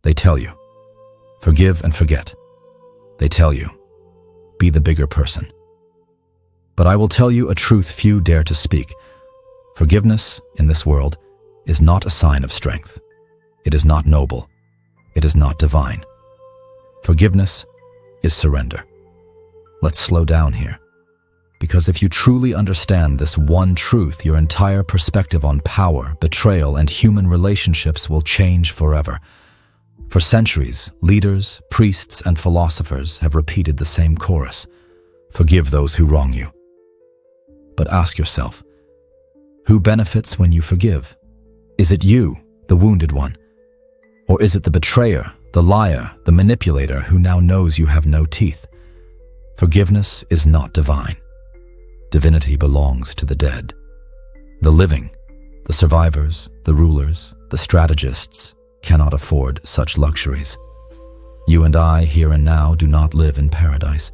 They tell you, forgive and forget. They tell you, be the bigger person. But I will tell you a truth few dare to speak. Forgiveness in this world is not a sign of strength. It is not noble. It is not divine. Forgiveness is surrender. Let's slow down here. Because if you truly understand this one truth, your entire perspective on power, betrayal, and human relationships will change forever. For centuries, leaders, priests, and philosophers have repeated the same chorus: forgive those who wrong you. But ask yourself, who benefits when you forgive? Is it you, the wounded one? Or is it the betrayer, the liar, the manipulator who now knows you have no teeth? Forgiveness is not divine. Divinity belongs to the dead. The living, the survivors, the rulers, the strategists cannot afford such luxuries. You and I, here and now, do not live in paradise.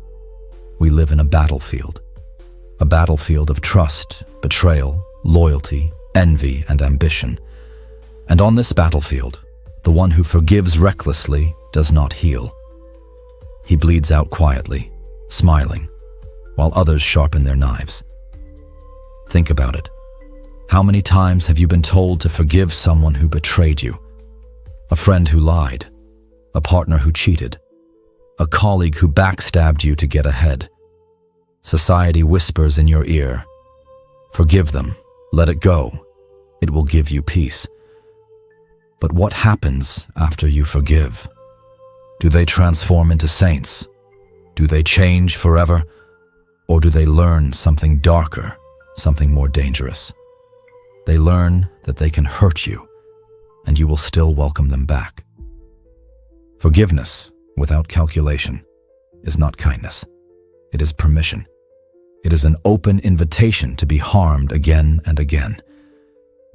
We live in a battlefield of trust, betrayal, loyalty, envy, and ambition. And on this battlefield, the one who forgives recklessly does not heal. He bleeds out quietly, smiling, while others sharpen their knives. Think about it. How many times have you been told to forgive someone who betrayed you? A friend who lied, a partner who cheated, a colleague who backstabbed you to get ahead. Society whispers in your ear, forgive them, let it go, it will give you peace. But what happens after you forgive? Do they transform into saints? Do they change forever? Or do they learn something darker, something more dangerous? They learn that they can hurt you, and you will still welcome them back. Forgiveness, without calculation, is not kindness. It is permission. It is an open invitation to be harmed again and again.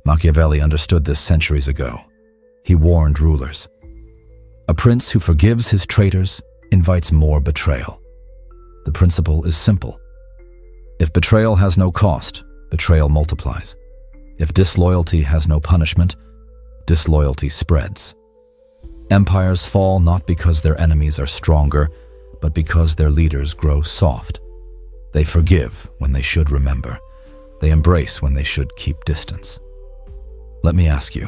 Machiavelli understood this centuries ago. He warned rulers. A prince who forgives his traitors invites more betrayal. The principle is simple. If betrayal has no cost, betrayal multiplies. If disloyalty has no punishment, disloyalty spreads. Empires fall not because their enemies are stronger, but because their leaders grow soft. They forgive when they should remember. They embrace when they should keep distance. Let me ask you,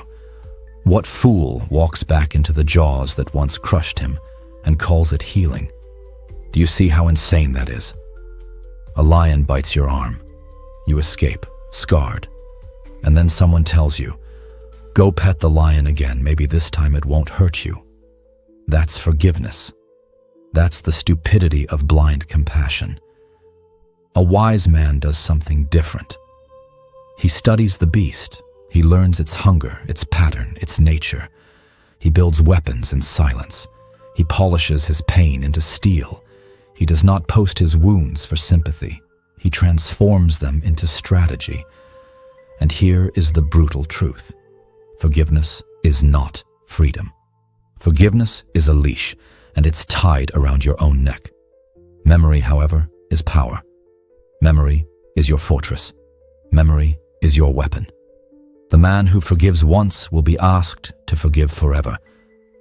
what fool walks back into the jaws that once crushed him and calls it healing? Do you see how insane that is? A lion bites your arm. You escape, scarred. And then someone tells you, go pet the lion again, maybe this time it won't hurt you. That's forgiveness. That's the stupidity of blind compassion. A wise man does something different. He studies the beast. He learns its hunger, its pattern, its nature. He builds weapons in silence. He polishes his pain into steel. He does not post his wounds for sympathy. He transforms them into strategy. And here is the brutal truth. Forgiveness is not freedom. Forgiveness is a leash, and it's tied around your own neck. Memory, however, is power. Memory is your fortress. Memory is your weapon. The man who forgives once will be asked to forgive forever.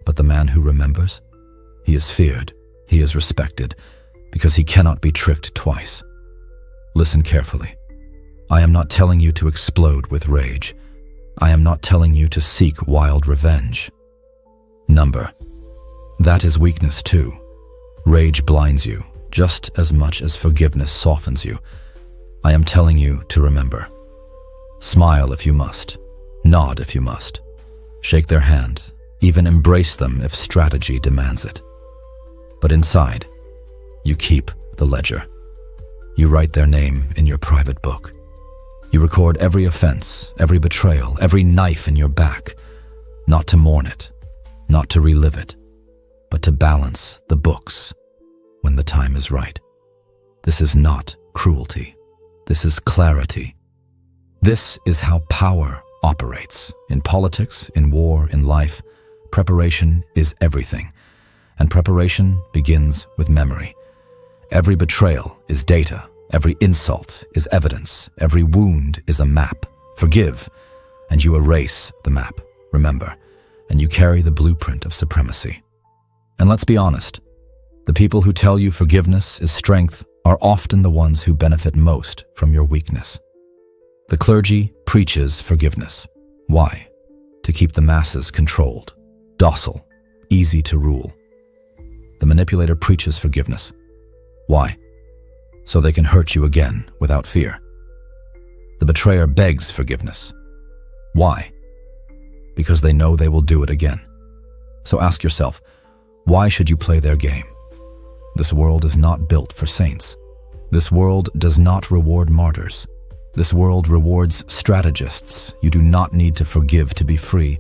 But the man who remembers, he is feared, he is respected, because he cannot be tricked twice. Listen carefully. I am not telling you to explode with rage. I am not telling you to seek wild revenge. Number. That is weakness too. Rage blinds you, just as much as forgiveness softens you. I am telling you to remember. Smile if you must. Nod if you must. Shake their hand. Even embrace them if strategy demands it. But inside, you keep the ledger. You write their name in your private book. You record every offense, every betrayal, every knife in your back, not to mourn it, not to relive it, but to balance the books when the time is right. This is not cruelty. This is clarity. This is how power operates. In politics, in war, in life, preparation is everything. And preparation begins with memory. Every betrayal is data. Every insult is evidence. Every wound is a map. Forgive, and you erase the map. Remember, and you carry the blueprint of supremacy. And let's be honest, the people who tell you forgiveness is strength are often the ones who benefit most from your weakness. The clergy preaches forgiveness. Why? To keep the masses controlled, docile, easy to rule. The manipulator preaches forgiveness. Why? So they can hurt you again without fear. The betrayer begs forgiveness. Why? Because they know they will do it again. So ask yourself, why should you play their game? This world is not built for saints. This world does not reward martyrs. This world rewards strategists. You do not need to forgive to be free.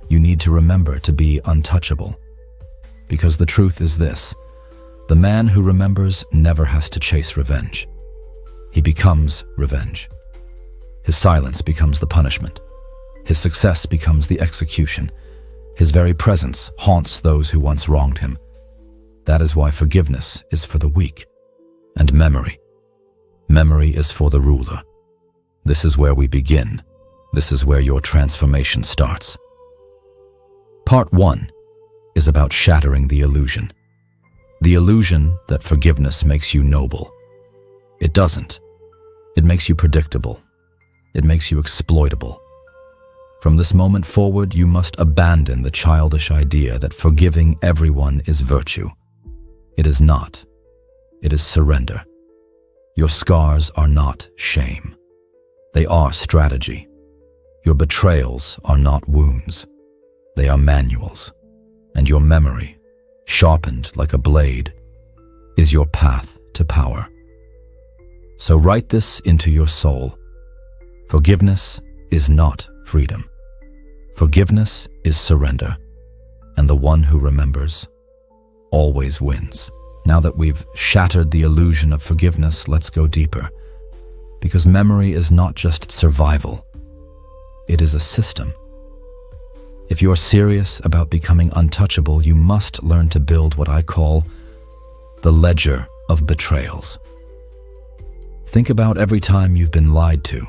You need to remember to be untouchable. Because the truth is this: the man who remembers never has to chase revenge. He becomes revenge. His silence becomes the punishment. His success becomes the execution. His very presence haunts those who once wronged him. That is why forgiveness is for the weak. And memory is for the ruler. This is where we begin. This is where your transformation starts. Part 1 is about shattering the illusion. The illusion that forgiveness makes you noble. It doesn't. It makes you predictable. It makes you exploitable. From this moment forward, you must abandon the childish idea that forgiving everyone is virtue. It is not. It is surrender. Your scars are not shame. They are strategy. Your betrayals are not wounds. They are manuals. And your memory, sharpened like a blade, is your path to power. So write this into your soul. Forgiveness is not freedom. Forgiveness is surrender. And the one who remembers always wins. Now that we've shattered the illusion of forgiveness, let's go deeper. Because memory is not just survival. It is a system. If you're serious about becoming untouchable, you must learn to build what I call the ledger of betrayals. Think about every time you've been lied to.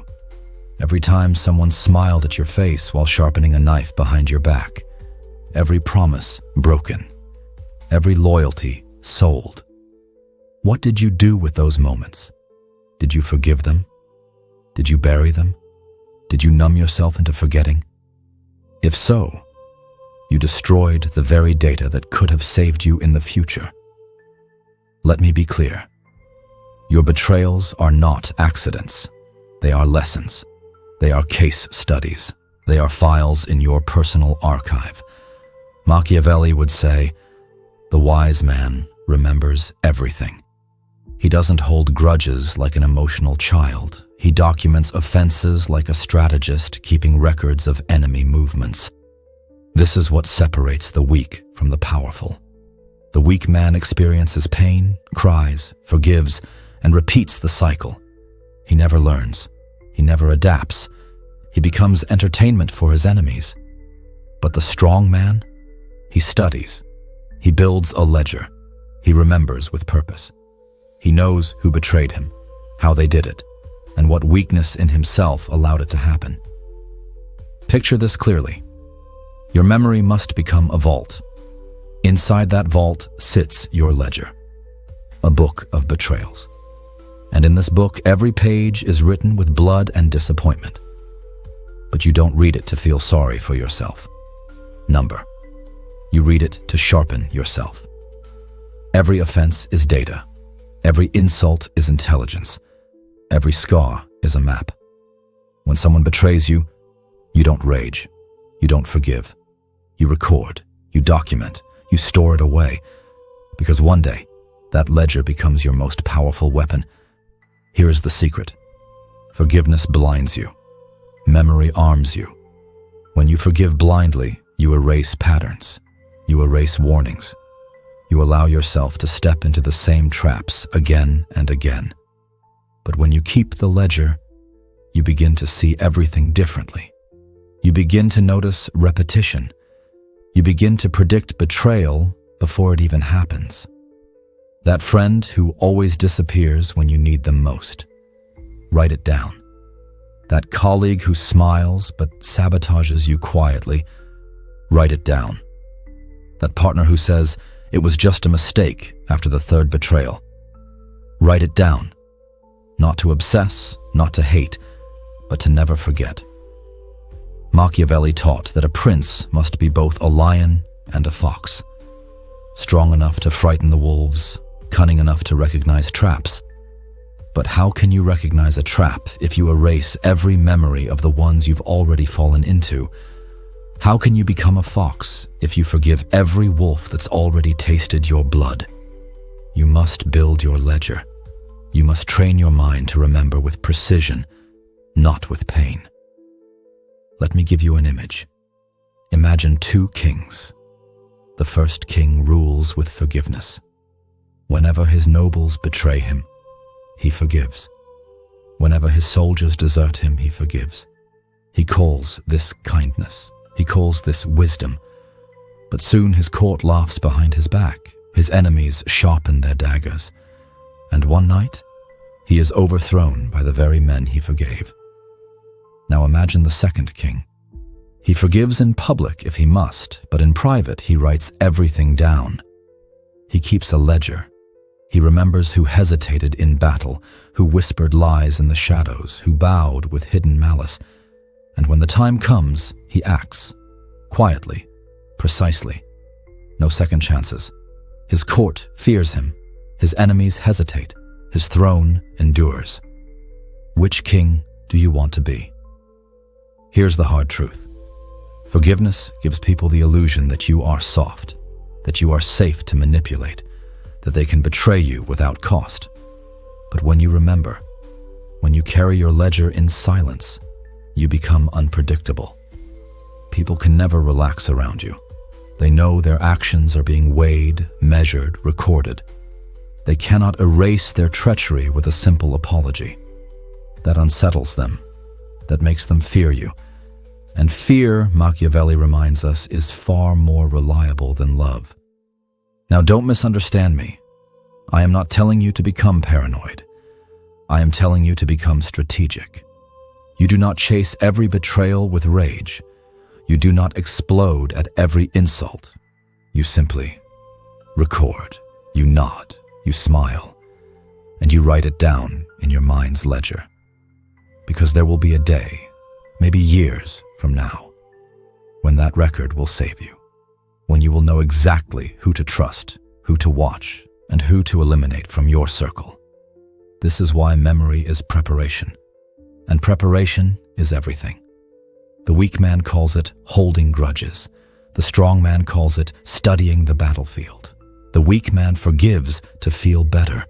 Every time someone smiled at your face while sharpening a knife behind your back. Every promise broken. Every loyalty sold. What did you do with those moments? Did you forgive them? Did you bury them? Did you numb yourself into forgetting? If so, you destroyed the very data that could have saved you in the future. Let me be clear. Your betrayals are not accidents. They are lessons. They are case studies. They are files in your personal archive. Machiavelli would say, "The wise man remembers everything." He doesn't hold grudges like an emotional child. He documents offenses like a strategist, keeping records of enemy movements. This is what separates the weak from the powerful. The weak man experiences pain, cries, forgives, and repeats the cycle. He never learns. He never adapts. He becomes entertainment for his enemies. But the strong man, he studies. He builds a ledger. He remembers with purpose. He knows who betrayed him, how they did it, and what weakness in himself allowed it to happen. Picture this clearly. Your memory must become a vault. Inside that vault sits your ledger, a book of betrayals. And in this book, every page is written with blood and disappointment. But you don't read it to feel sorry for yourself. Number. You read it to sharpen yourself. Every offense is data. Every insult is intelligence. Every scar is a map. When someone betrays you, you don't rage. You don't forgive. You record. You document. You store it away. Because one day, that ledger becomes your most powerful weapon. Here is the secret. Forgiveness blinds you. Memory arms you. When you forgive blindly, you erase patterns. You erase warnings. You allow yourself to step into the same traps again and again. But when you keep the ledger, you begin to see everything differently. You begin to notice repetition. You begin to predict betrayal before it even happens. That friend who always disappears when you need them most. Write it down. That colleague who smiles but sabotages you quietly. Write it down. That partner who says it was just a mistake after the third betrayal. Write it down. Not to obsess, not to hate, but to never forget. Machiavelli taught that a prince must be both a lion and a fox, strong enough to frighten the wolves, cunning enough to recognize traps. But how can you recognize a trap if you erase every memory of the ones you've already fallen into? How can you become a fox if you forgive every wolf that's already tasted your blood? You must build your ledger. You must train your mind to remember with precision, not with pain. Let me give you an image. Imagine two kings. The first king rules with forgiveness. Whenever his nobles betray him, he forgives. Whenever his soldiers desert him, he forgives. He calls this kindness. He calls this wisdom. But soon his court laughs behind his back. His enemies sharpen their daggers. And one night, he is overthrown by the very men he forgave. Now imagine the second king. He forgives in public if he must, but in private he writes everything down. He keeps a ledger. He remembers who hesitated in battle, who whispered lies in the shadows, who bowed with hidden malice. And when the time comes, he acts. Quietly, precisely. No second chances. His court fears him. His enemies hesitate. His throne endures. Which king do you want to be? Here's the hard truth. Forgiveness gives people the illusion that you are soft, that you are safe to manipulate, that they can betray you without cost. But when you remember, when you carry your ledger in silence, you become unpredictable. People can never relax around you. They know their actions are being weighed, measured, recorded. They cannot erase their treachery with a simple apology. That unsettles them. That makes them fear you. And fear, Machiavelli reminds us, is far more reliable than love. Now, don't misunderstand me. I am not telling you to become paranoid. I am telling you to become strategic. You do not chase every betrayal with rage. You do not explode at every insult. You simply record. You nod. You smile. And you write it down in your mind's ledger. Because there will be a day, maybe years from now, when that record will save you. When you will know exactly who to trust, who to watch, and who to eliminate from your circle. This is why memory is preparation. And preparation is everything. The weak man calls it holding grudges. The strong man calls it studying the battlefield. The weak man forgives to feel better.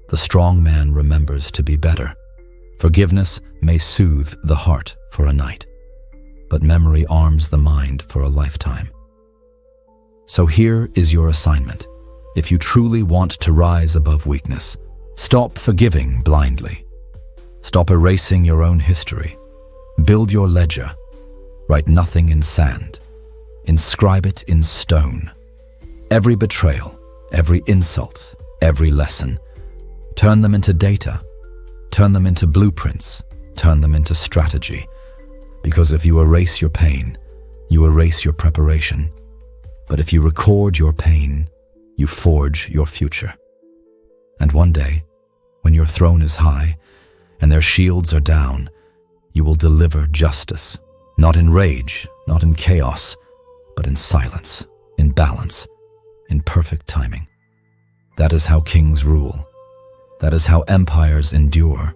The strong man remembers to be better. Forgiveness may soothe the heart for a night, but memory arms the mind for a lifetime. So here is your assignment. If you truly want to rise above weakness, stop forgiving blindly. Stop erasing your own history. Build your ledger. Write nothing in sand. Inscribe it in stone. Every betrayal, every insult, every lesson. Turn them into data. Turn them into blueprints. Turn them into strategy. Because if you erase your pain, you erase your preparation. But if you record your pain, you forge your future. And one day, when your throne is high and their shields are down, you will deliver justice, not in rage, not in chaos, but in silence, in balance, in perfect timing. That is how kings rule. That is how empires endure.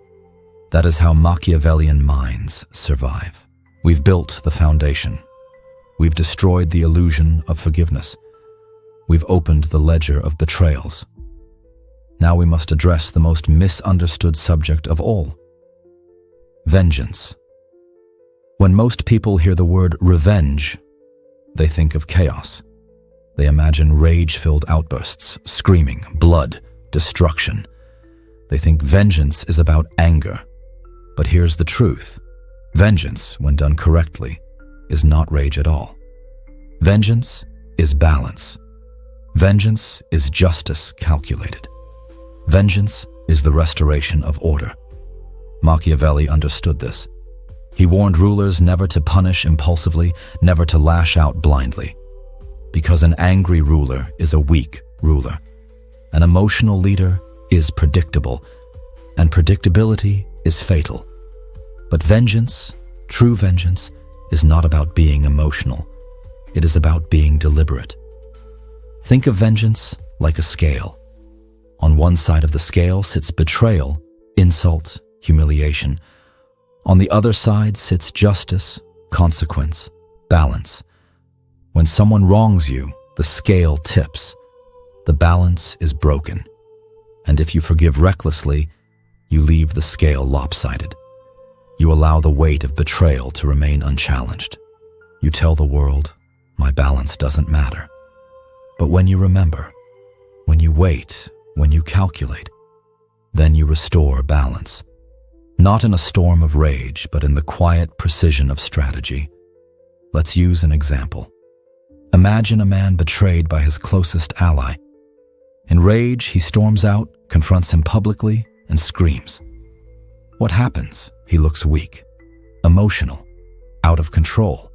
That is how Machiavellian minds survive. We've built the foundation. We've destroyed the illusion of forgiveness. We've opened the ledger of betrayals. Now we must address the most misunderstood subject of all: vengeance. When most people hear the word revenge, they think of chaos. They imagine rage-filled outbursts, screaming, blood, destruction. They think vengeance is about anger. But here's the truth. Vengeance, when done correctly, is not rage at all. Vengeance is balance. Vengeance is justice calculated. Vengeance is the restoration of order. Machiavelli understood this. He warned rulers never to punish impulsively, never to lash out blindly. Because an angry ruler is a weak ruler. An emotional leader is predictable, and predictability is fatal. But vengeance, true vengeance, is not about being emotional. It is about being deliberate. Think of vengeance like a scale. On one side of the scale sits betrayal, insult, humiliation. On the other side sits justice, consequence, balance. When someone wrongs you, the scale tips. The balance is broken. And if you forgive recklessly, you leave the scale lopsided. You allow the weight of betrayal to remain unchallenged. You tell the world, my balance doesn't matter. But when you remember, when you wait, when you calculate, then you restore balance. Not in a storm of rage, but in the quiet precision of strategy. Let's use an example. Imagine a man betrayed by his closest ally. In rage, he storms out, confronts him publicly, and screams. What happens? He looks weak, emotional, out of control.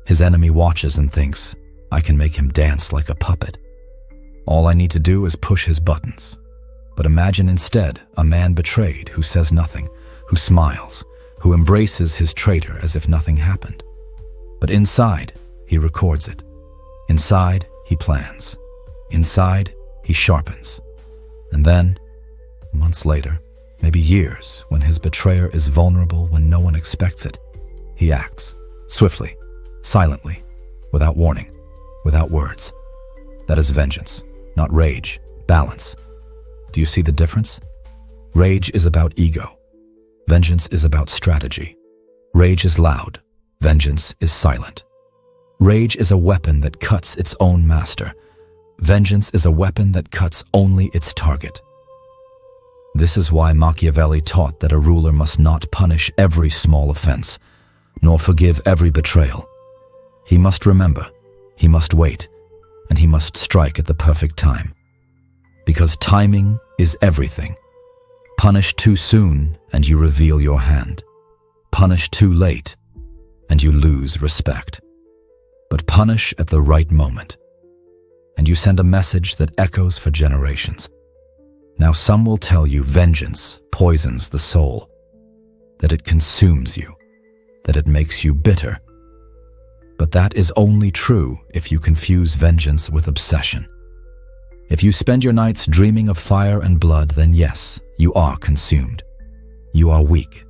His enemy watches and thinks, I can make him dance like a puppet. All I need to do is push his buttons. But imagine instead a man betrayed who says nothing, who smiles, who embraces his traitor as if nothing happened. But inside, he records it. Inside, he plans. Inside, he sharpens. And then, months later, maybe years, when his betrayer is vulnerable when no one expects it, he acts, swiftly, silently, without warning, without words. That is vengeance, not rage, balance. Do you see the difference? Rage is about ego. Vengeance is about strategy. Rage is loud. Vengeance is silent. Rage is a weapon that cuts its own master. Vengeance is a weapon that cuts only its target. This is why Machiavelli taught that a ruler must not punish every small offense, nor forgive every betrayal. He must remember, he must wait, and he must strike at the perfect time. Because timing is everything. Punish too soon and you reveal your hand. Punish too late and you lose respect. But punish at the right moment, and you send a message that echoes for generations. Now some will tell you vengeance poisons the soul, that it consumes you, that it makes you bitter. But that is only true if you confuse vengeance with obsession. If you spend your nights dreaming of fire and blood, then yes, you are consumed. You are weak.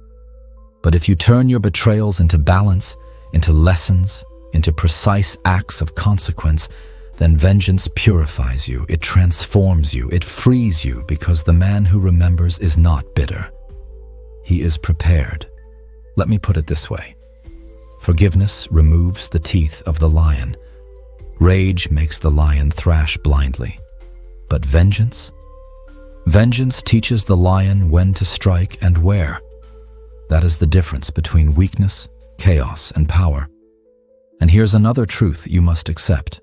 But if you turn your betrayals into balance, into lessons, into precise acts of consequence, then vengeance purifies you, it transforms you, it frees you, because the man who remembers is not bitter. He is prepared. Let me put it this way. Forgiveness removes the teeth of the lion. Rage makes the lion thrash blindly. But vengeance? Vengeance teaches the lion when to strike and where. That is the difference between weakness, chaos, and power. And here's another truth you must accept.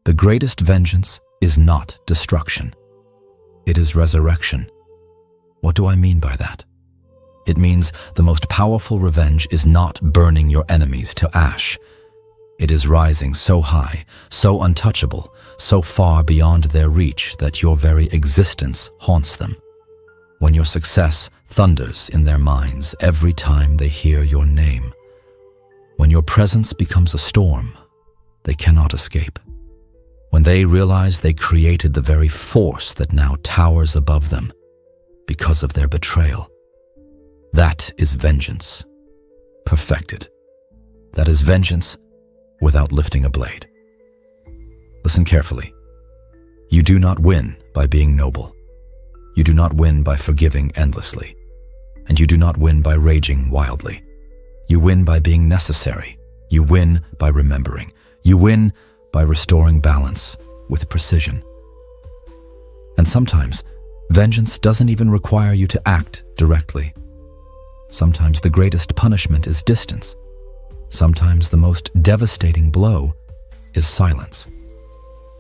The greatest vengeance is not destruction. It is resurrection. What do I mean by that? It means the most powerful revenge is not burning your enemies to ash. It is rising so high, so untouchable, so far beyond their reach that your very existence haunts them. When your success thunders in their minds every time they hear your name. When your presence becomes a storm they cannot escape. When they realize they created the very force that now towers above them because of their betrayal. That is vengeance, perfected. That is vengeance without lifting a blade. Listen carefully. You do not win by being noble. You do not win by forgiving endlessly. And you do not win by raging wildly. You win by being necessary. You win by remembering. You win by restoring balance with precision. And sometimes, vengeance doesn't even require you to act directly. Sometimes the greatest punishment is distance. Sometimes the most devastating blow is silence.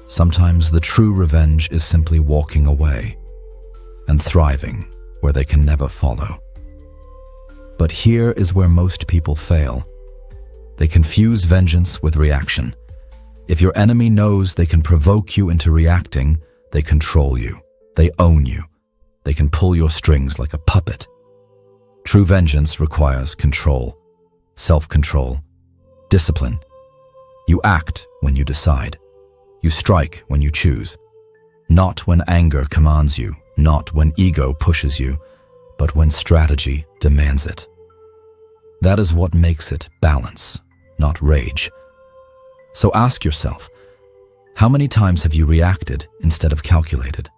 Sometimes the true revenge is simply walking away and thriving where they can never follow. But here is where most people fail. They confuse vengeance with reaction. If your enemy knows they can provoke you into reacting, they control you. They own you. They can pull your strings like a puppet. True vengeance requires control, self-control, discipline. You act when you decide. You strike when you choose. Not when anger commands you, not when ego pushes you, but when strategy demands it. That is what makes it balance, not rage. So ask yourself, how many times have you reacted instead of calculated?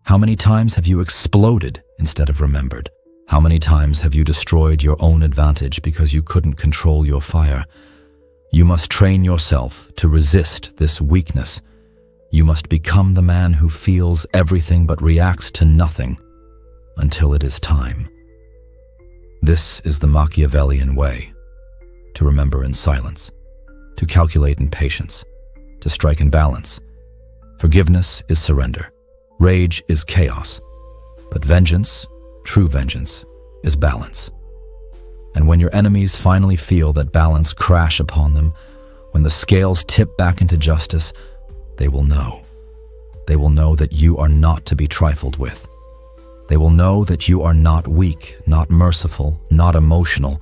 How many times have you exploded instead of remembered? How many times have you destroyed your own advantage because you couldn't control your fire? You must train yourself to resist this weakness. You must become the man who feels everything but reacts to nothing until it is time. This is the Machiavellian way: to remember in silence, to calculate in patience, to strike in balance. Forgiveness is surrender. Rage is chaos. But vengeance, true vengeance, is balance. And when your enemies finally feel that balance crash upon them, when the scales tip back into justice, they will know. They will know that you are not to be trifled with. They will know that you are not weak, not merciful, not emotional.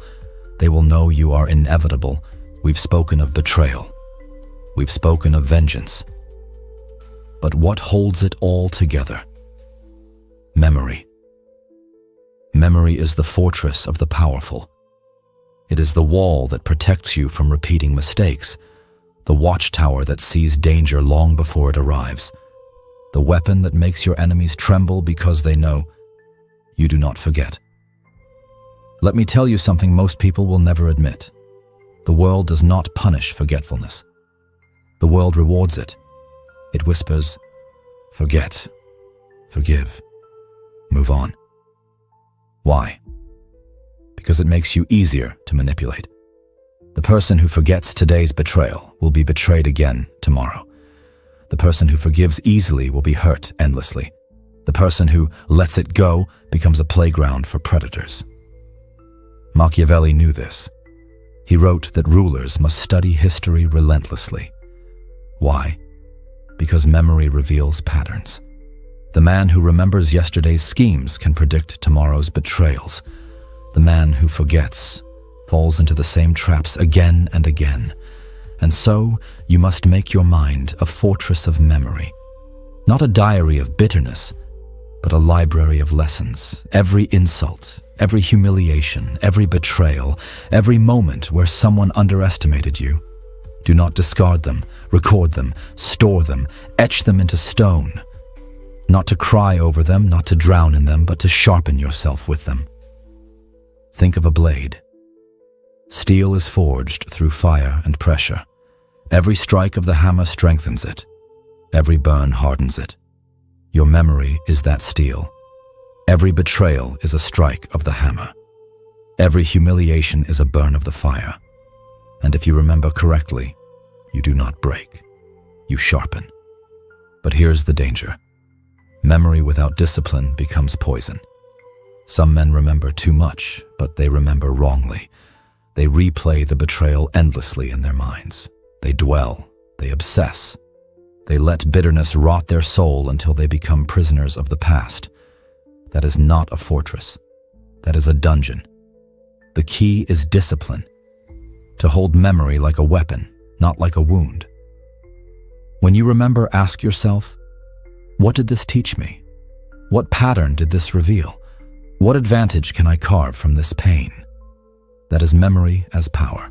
They will know you are inevitable. We've spoken of betrayal. We've spoken of vengeance. But what holds it all together? Memory. Memory is the fortress of the powerful. It is the wall that protects you from repeating mistakes, the watchtower that sees danger long before it arrives, the weapon that makes your enemies tremble because they know you do not forget. Let me tell you something most people will never admit. The world does not punish forgetfulness. The world rewards it. It whispers, forget, forgive, move on. Why? Because it makes you easier to manipulate. The person who forgets today's betrayal will be betrayed again tomorrow. The person who forgives easily will be hurt endlessly. The person who lets it go becomes a playground for predators. Machiavelli knew this. He wrote that rulers must study history relentlessly. Why? Because memory reveals patterns. The man who remembers yesterday's schemes can predict tomorrow's betrayals. The man who forgets falls into the same traps again and again. And so, you must make your mind a fortress of memory. Not a diary of bitterness, but a library of lessons. Every insult, every humiliation, every betrayal, every moment where someone underestimated you. Do not discard them, record them, store them, etch them into stone. Not to cry over them, not to drown in them, but to sharpen yourself with them. Think of a blade. Steel is forged through fire and pressure. Every strike of the hammer strengthens it. Every burn hardens it. Your memory is that steel. Every betrayal is a strike of the hammer. Every humiliation is a burn of the fire. And if you remember correctly, you do not break. You sharpen. But here's the danger. Memory without discipline becomes poison. Some men remember too much, but they remember wrongly. They replay the betrayal endlessly in their minds. They dwell. They obsess. They let bitterness rot their soul until they become prisoners of the past. That is not a fortress. That is a dungeon. The key is discipline. To hold memory like a weapon, not like a wound. When you remember, ask yourself, what did this teach me? What pattern did this reveal? What advantage can I carve from this pain? That is memory as power.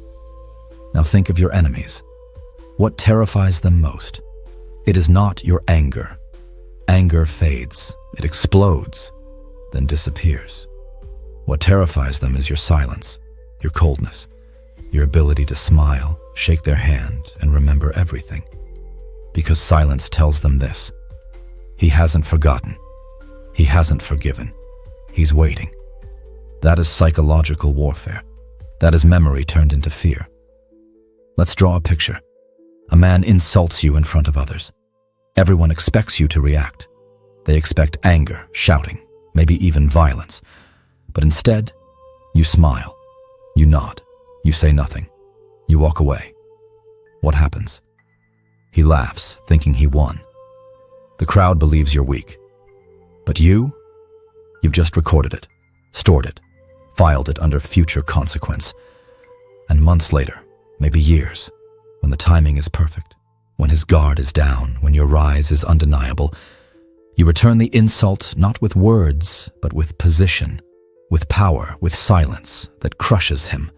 Now think of your enemies. What terrifies them most? It is not your anger. Anger fades. It explodes, then disappears. What terrifies them is your silence, your coldness, your ability to smile, shake their hand, and remember everything. Because silence tells them this: he hasn't forgotten. He hasn't forgiven. He's waiting. That is psychological warfare. That is memory turned into fear. Let's draw a picture. A man insults you in front of others. Everyone expects you to react. They expect anger, shouting, maybe even violence. But instead, You smile. You nod. You say nothing. You walk away. What happens? He laughs, thinking he won. The crowd believes you're weak. But you've just recorded it, stored it, filed it under future consequence. And months later, maybe years, when the timing is perfect, when his guard is down, when your rise is undeniable, you return the insult not with words, but with position, with power, with silence that crushes him.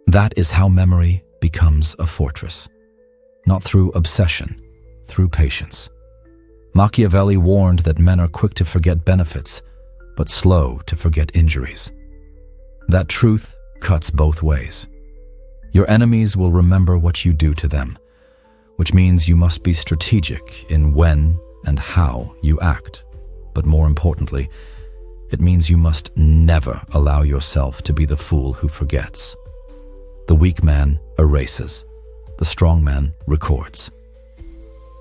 That is how memory becomes a fortress. Not through obsession, through patience. Machiavelli warned that men are quick to forget benefits, but slow to forget injuries. That truth cuts both ways. Your enemies will remember what you do to them, which means you must be strategic in when and how you act. But more importantly, it means you must never allow yourself to be the fool who forgets. The weak man erases. The strong man records.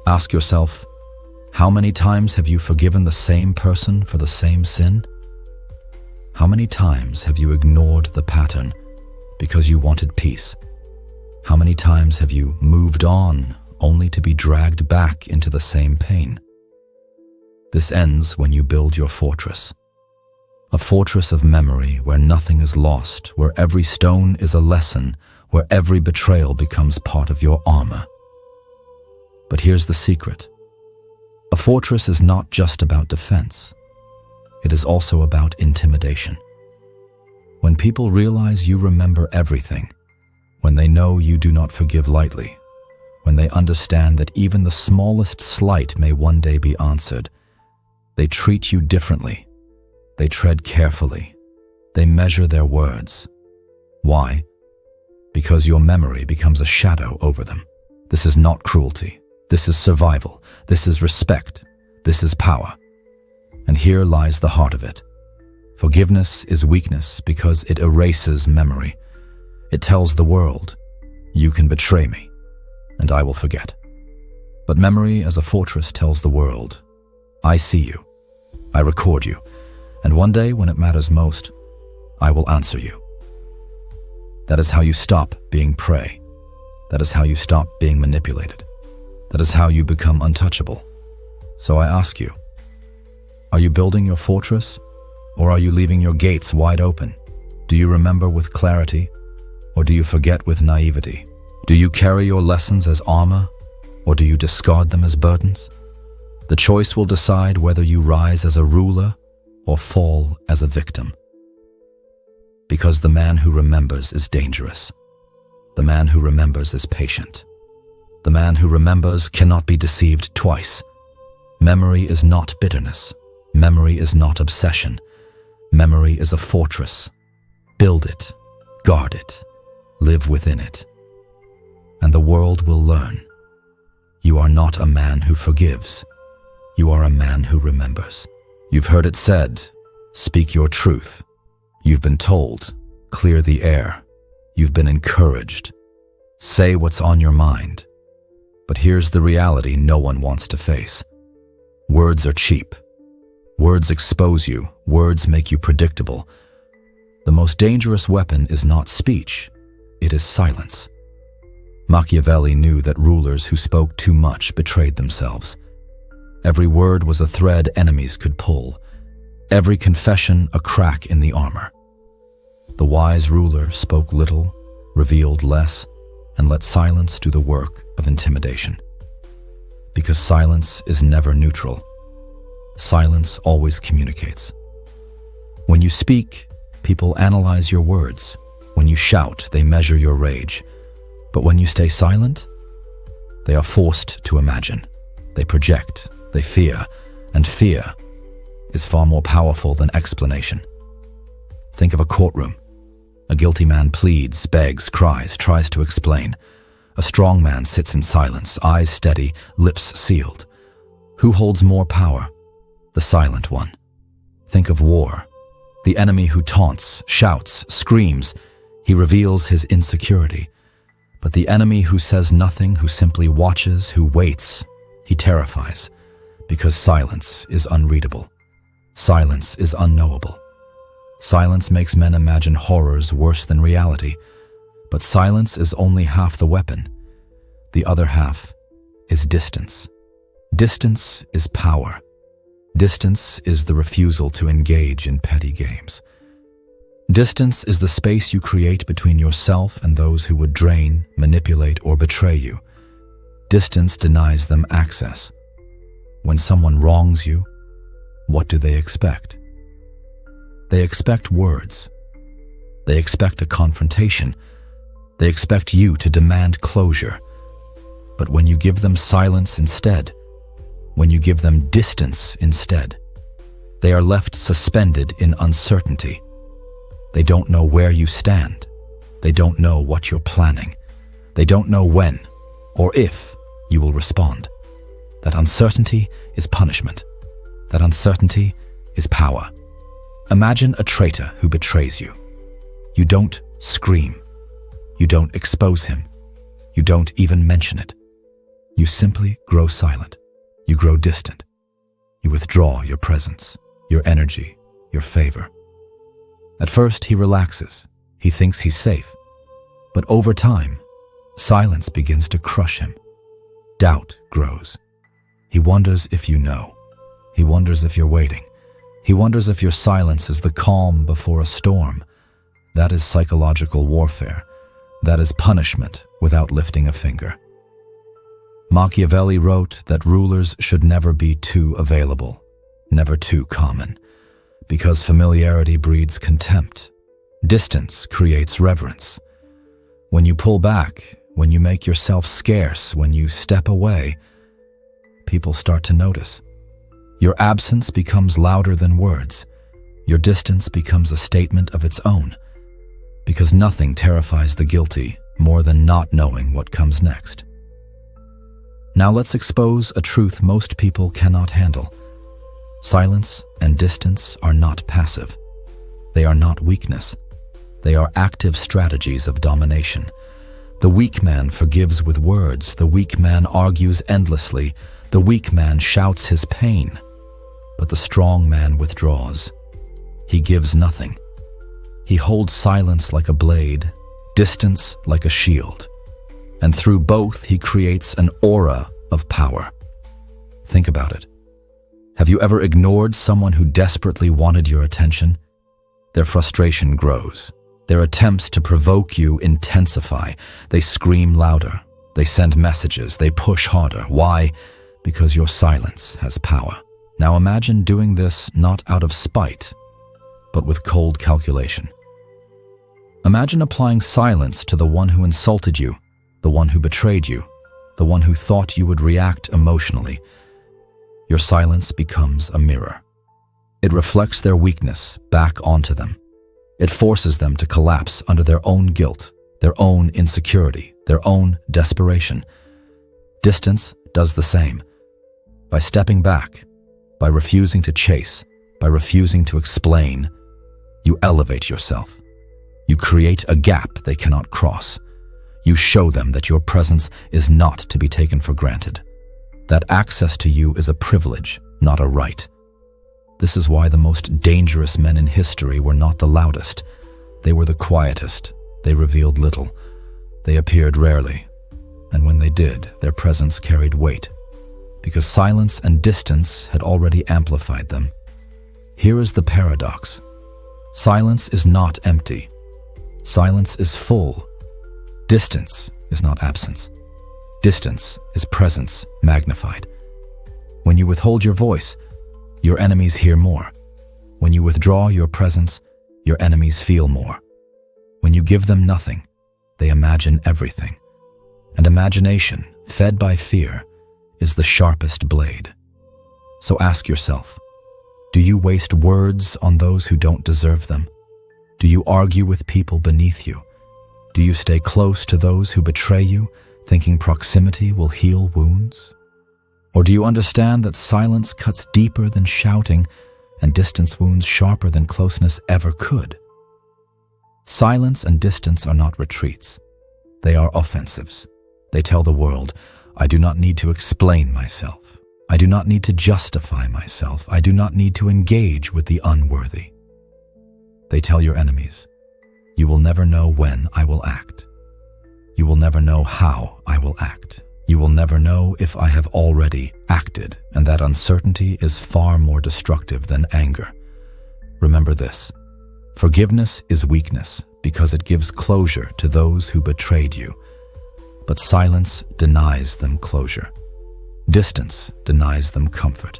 Ask yourself, how many times have you forgiven the same person for the same sin? How many times have you ignored the pattern because you wanted peace? How many times have you moved on only to be dragged back into the same pain? This ends when you build your fortress. A fortress of memory where nothing is lost, where every stone is a lesson, where every betrayal becomes part of your armor. But here's the secret. A fortress is not just about defense. It is also about intimidation. When people realize you remember everything, when they know you do not forgive lightly, when they understand that even the smallest slight may one day be answered, they treat you differently. They tread carefully. They measure their words. Why? Because your memory becomes a shadow over them. This is not cruelty. This is survival. This is respect. This is power. And here lies the heart of it. Forgiveness is weakness because it erases memory. It tells the world, you can betray me, and I will forget. But memory as a fortress tells the world, I see you, I record you, and one day when it matters most, I will answer you. That is how you stop being prey. That is how you stop being manipulated. That is how you become untouchable. So I ask you, are you building your fortress, or are you leaving your gates wide open? Do you remember with clarity, or do you forget with naivety? Do you carry your lessons as armor, or do you discard them as burdens? The choice will decide whether you rise as a ruler or fall as a victim. Because the man who remembers is dangerous. The man who remembers is patient. The man who remembers cannot be deceived twice. Memory is not bitterness. Memory is not obsession. Memory is a fortress. Build it, guard it, live within it. And the world will learn. You are not a man who forgives. You are a man who remembers. You've heard it said, speak your truth. You've been told, clear the air. You've been encouraged. Say what's on your mind. But here's the reality no one wants to face. Words are cheap. Words expose you. Words make you predictable. The most dangerous weapon is not speech. It is silence. Machiavelli knew that rulers who spoke too much betrayed themselves. Every word was a thread enemies could pull. Every confession a crack in the armor. The wise ruler spoke little, revealed less, and let silence do the work of intimidation. Because silence is never neutral. Silence always communicates. When you speak, people analyze your words. When you shout, they measure your rage. But when you stay silent, they are forced to imagine. They project, they fear, and fear is far more powerful than explanation. Think of a courtroom. A guilty man pleads, begs, cries, tries to explain. A strong man sits in silence, eyes steady, lips sealed. Who holds more power? The silent one. Think of war. The enemy who taunts, shouts, screams, he reveals his insecurity. But the enemy who says nothing, who simply watches, who waits, he terrifies, because silence is unreadable. Silence is unknowable. Silence makes men imagine horrors worse than reality, but silence is only half the weapon. The other half is distance. Distance is power. Distance is the refusal to engage in petty games. Distance is the space you create between yourself and those who would drain, manipulate, or betray you. Distance denies them access. When someone wrongs you, what do they expect? They expect words. They expect a confrontation. They expect you to demand closure. But when you give them silence instead, when you give them distance instead, they are left suspended in uncertainty. They don't know where you stand. They don't know what you're planning. They don't know when or if you will respond. That uncertainty is punishment. That uncertainty is power. Imagine a traitor who betrays you. You don't scream. You don't expose him. You don't even mention it. You simply grow silent. You grow distant. You withdraw your presence, your energy, your favor. At first, he relaxes. He thinks he's safe. But over time, silence begins to crush him. Doubt grows. He wonders if you know. He wonders if you're waiting. He wonders if your silence is the calm before a storm. That is psychological warfare. That is punishment without lifting a finger. Machiavelli wrote that rulers should never be too available, never too common, because familiarity breeds contempt. Distance creates reverence. When you pull back, when you make yourself scarce, when you step away, people start to notice. Your absence becomes louder than words. Your distance becomes a statement of its own, because nothing terrifies the guilty more than not knowing what comes next. Now let's expose a truth most people cannot handle. Silence and distance are not passive. They are not weakness. They are active strategies of domination. The weak man forgives with words. The weak man argues endlessly. The weak man shouts his pain. But the strong man withdraws. He gives nothing. He holds silence like a blade, distance like a shield. And through both, he creates an aura of power. Think about it. Have you ever ignored someone who desperately wanted your attention? Their frustration grows. Their attempts to provoke you intensify. They scream louder. They send messages. They push harder. Why? Because your silence has power. Now imagine doing this not out of spite, but with cold calculation. Imagine applying silence to the one who insulted you, the one who betrayed you, the one who thought you would react emotionally. Your silence becomes a mirror. It reflects their weakness back onto them. It forces them to collapse under their own guilt, their own insecurity, their own desperation. Distance does the same. By stepping back, by refusing to chase, by refusing to explain, you elevate yourself. You create a gap they cannot cross. You show them that your presence is not to be taken for granted. That access to you is a privilege, not a right. This is why the most dangerous men in history were not the loudest. They were the quietest. They revealed little. They appeared rarely. And when they did, their presence carried weight, because silence and distance had already amplified them. Here is the paradox. Silence is not empty. Silence is full. Distance is not absence. Distance is presence magnified. When you withhold your voice, your enemies hear more. When you withdraw your presence, your enemies feel more. When you give them nothing, they imagine everything. And imagination, fed by fear, is the sharpest blade. So ask yourself, do you waste words on those who don't deserve them? Do you argue with people beneath you? Do you stay close to those who betray you, thinking proximity will heal wounds? Or do you understand that silence cuts deeper than shouting and distance wounds sharper than closeness ever could? Silence and distance are not retreats. They are offensives. They tell the world, I do not need to explain myself. I do not need to justify myself. I do not need to engage with the unworthy. They tell your enemies, "You will never know when I will act. You will never know how I will act. You will never know if I have already acted," and that uncertainty is far more destructive than anger. Remember this: forgiveness is weakness because it gives closure to those who betrayed you, but silence denies them closure. Distance denies them comfort,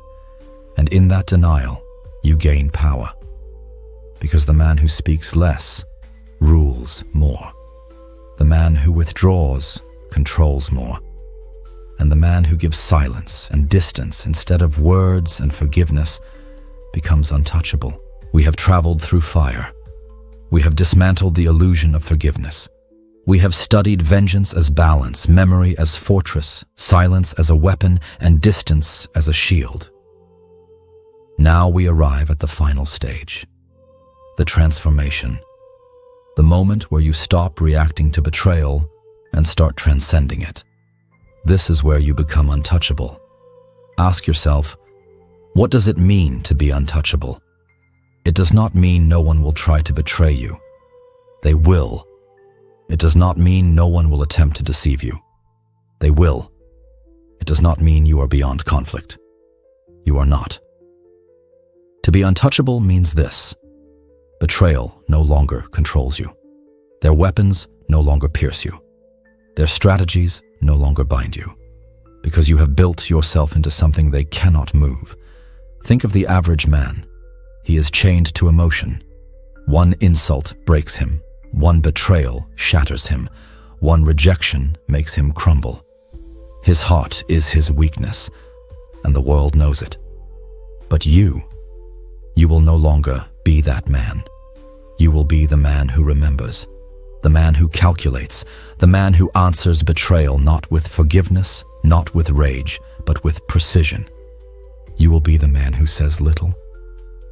and in that denial, you gain power. Because the man who speaks less rules more. The man who withdraws controls more. And the man who gives silence and distance instead of words and forgiveness becomes untouchable. We have traveled through fire. We have dismantled the illusion of forgiveness. We have studied vengeance as balance, memory as fortress, silence as a weapon, and distance as a shield. Now we arrive at the final stage, the transformation, the moment where you stop reacting to betrayal and start transcending it. This is where you become untouchable. Ask yourself, what does it mean to be untouchable? It does not mean no one will try to betray you. They will. It does not mean no one will attempt to deceive you. They will. It does not mean you are beyond conflict. You are not. To be untouchable means this: betrayal no longer controls you. Their weapons no longer pierce you. Their strategies no longer bind you, because you have built yourself into something they cannot move. Think of the average man. He is chained to emotion. One insult breaks him. One betrayal shatters him. One rejection makes him crumble. His heart is his weakness, and the world knows it. But you will no longer be that man. You will be the man who remembers, the man who calculates, the man who answers betrayal not with forgiveness, not with rage, but with precision. You will be the man who says little,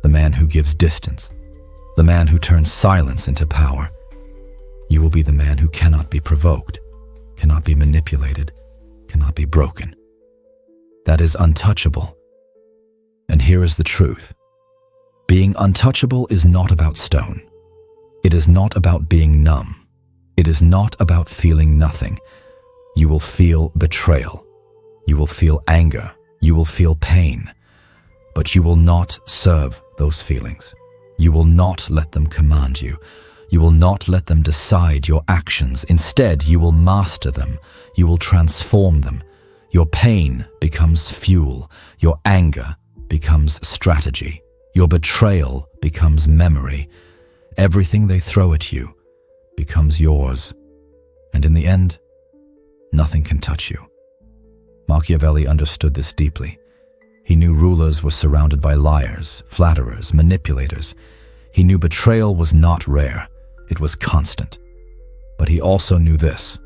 the man who gives distance, the man who turns silence into power. You will be the man who cannot be provoked, cannot be manipulated, cannot be broken. That is untouchable. And here is the truth. Being untouchable is not about stone. It is not about being numb. It is not about feeling nothing. You will feel betrayal. You will feel anger. You will feel pain. But you will not serve those feelings. You will not let them command you. You will not let them decide your actions. Instead, you will master them. You will transform them. Your pain becomes fuel. Your anger becomes strategy. Your betrayal becomes memory. Everything they throw at you becomes yours. And in the end, nothing can touch you. Machiavelli understood this deeply. He knew rulers were surrounded by liars, flatterers, manipulators. He knew betrayal was not rare. It was constant. But he also knew this: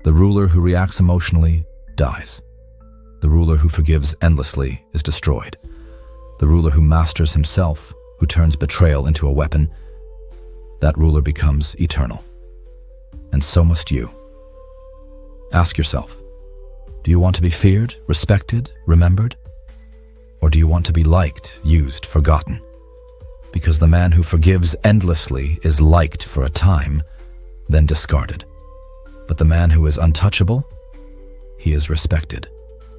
the ruler who reacts emotionally dies. The ruler who forgives endlessly is destroyed. The ruler who masters himself, who turns betrayal into a weapon, that ruler becomes eternal. And so must you. Ask yourself, do you want to be feared, respected, remembered? Or do you want to be liked, used, forgotten? Because the man who forgives endlessly is liked for a time, then discarded. But the man who is untouchable, he is respected,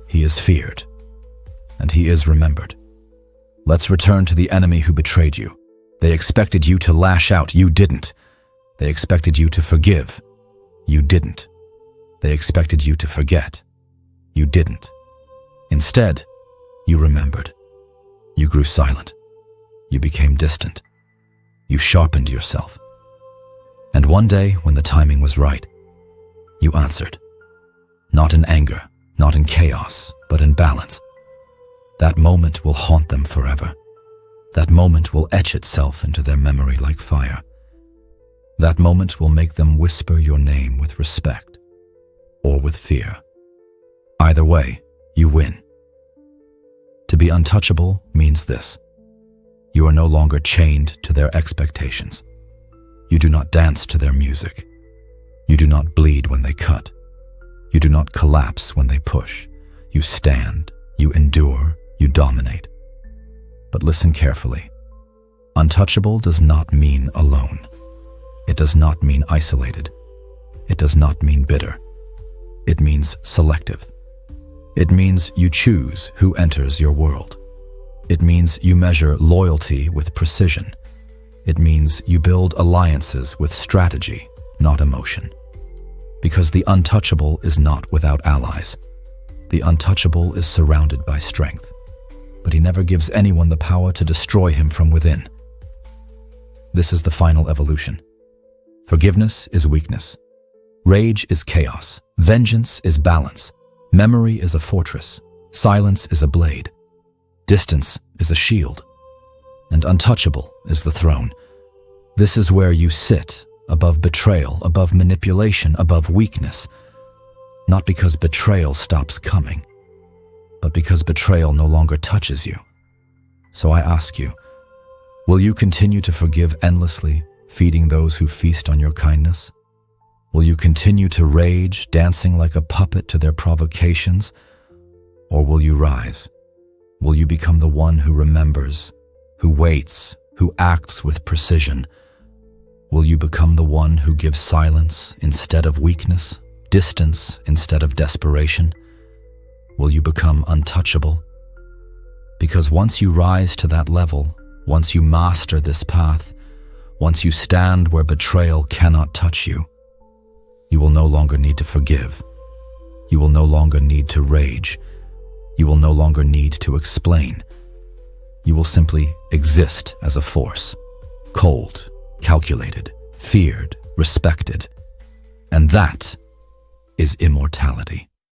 he is feared, and he is remembered. Let's return to the enemy who betrayed you. They expected you to lash out. You didn't. They expected you to forgive. You didn't. They expected you to forget. You didn't. Instead, you remembered. You grew silent. You became distant. You sharpened yourself. And one day, when the timing was right, you answered. Not in anger, not in chaos, but in balance. That moment will haunt them forever. That moment will etch itself into their memory like fire. That moment will make them whisper your name with respect or with fear. Either way, you win. To be untouchable means this: you are no longer chained to their expectations. You do not dance to their music. You do not bleed when they cut. You do not collapse when they push. You stand, you endure, you dominate. But listen carefully. Untouchable does not mean alone. It does not mean isolated. It does not mean bitter. It means selective. It means you choose who enters your world. It means you measure loyalty with precision. It means you build alliances with strategy, not emotion. Because the untouchable is not without allies. The untouchable is surrounded by strength, but he never gives anyone the power to destroy him from within. This is the final evolution. Forgiveness is weakness. Rage is chaos. Vengeance is balance. Memory is a fortress. Silence is a blade. Distance is a shield. And untouchable is the throne. This is where you sit, above betrayal, above manipulation, above weakness. Not because betrayal stops coming, but because betrayal no longer touches you. So I ask you, will you continue to forgive endlessly, feeding those who feast on your kindness? Will you continue to rage, dancing like a puppet to their provocations? Or will you rise? Will you become the one who remembers, who waits, who acts with precision? Will you become the one who gives silence instead of weakness, distance instead of desperation? Will you become untouchable? Because once you rise to that level, once you master this path, once you stand where betrayal cannot touch you, you will no longer need to forgive. You will no longer need to rage. You will no longer need to explain. You will simply exist as a force, cold, calculated, feared, respected. And that is immortality.